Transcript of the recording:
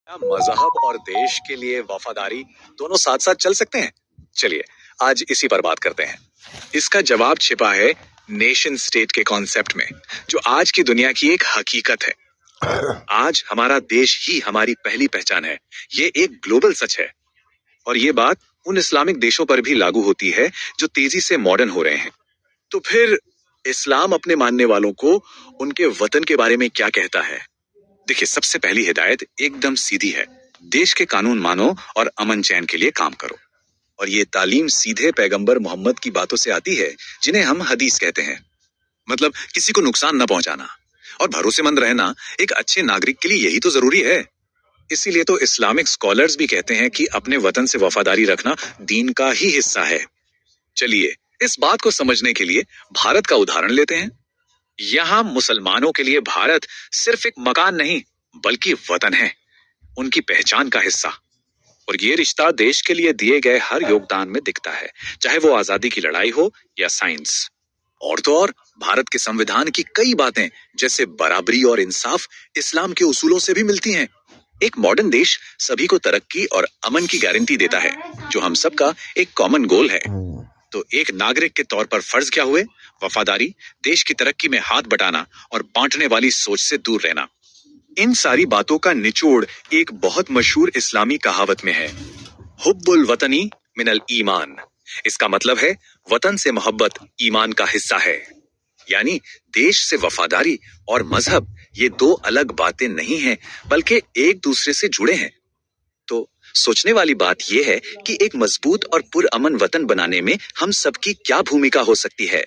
क्या मजहब और देश के लिए वफादारी दोनों साथ साथ चल सकते हैं? चलिए आज इसी पर बात करते हैं। इसका जवाब छिपा है नेशन स्टेट के कॉन्सेप्ट में, जो आज की दुनिया की एक हकीकत है। आज हमारा देश ही हमारी पहली पहचान है। ये एक ग्लोबल सच है और ये बात उन इस्लामिक देशों पर भी लागू होती है जो तेजी से मॉडर्न हो रहे हैं। तो फिर इस्लाम अपने मानने वालों को उनके वतन के बारे में क्या कहता है? देखिए, सबसे पहली हिदायत एकदम सीधी है। देश के कानून मानो और अमन चैन के लिए काम करो। और ये तालीम सीधे पैगंबर मोहम्मद की बातों से आती है, जिन्हें हम हदीस कहते हैं। मतलब किसी को नुकसान न पहुंचाना और भरोसेमंद रहना एक अच्छे नागरिक के लिए यही तो जरूरी है। इसीलिए तो इस्लामिक स्कॉलर्स भी कहते हैं कि अपने वतन से वफादारी रखना दीन का ही हिस्सा है। चलिए इस बात को समझने के लिए भारत का उदाहरण लेते हैं। यहाँ मुसलमानों के लिए भारत सिर्फ एक मकान नहीं बल्कि वतन है, उनकी पहचान का हिस्सा। और ये रिश्ता देश के लिए दिए गए हर योगदान में दिखता है, चाहे वो आजादी की लड़ाई हो या साइंस। और तो और भारत के संविधान की कई बातें जैसे बराबरी और इंसाफ इस्लाम के उसूलों से भी मिलती हैं। एक मॉडर्न देश सभी को तरक्की और अमन की गारंटी देता है, जो हम सबका एक कॉमन गोल है। तो एक नागरिक के तौर पर फर्ज क्या हुए? वफादारी, देश की तरक्की में हाथ बटाना और बांटने वाली सोच से दूर रहना। इन सारी बातों का निचोड़ एक बहुत मशहूर इस्लामी कहावत में है, हुब्बुल वतनी मिनल ईमान। इसका मतलब है वतन से मोहब्बत ईमान का हिस्सा है। यानी देश से वफादारी और मजहब ये दो अलग बातें नहीं हैं, बल्कि एक दूसरे से जुड़े हैं। तो सोचने वाली बात यह है कि एक मजबूत और पुरअमन वतन बनाने में हम सबकी क्या भूमिका हो सकती है।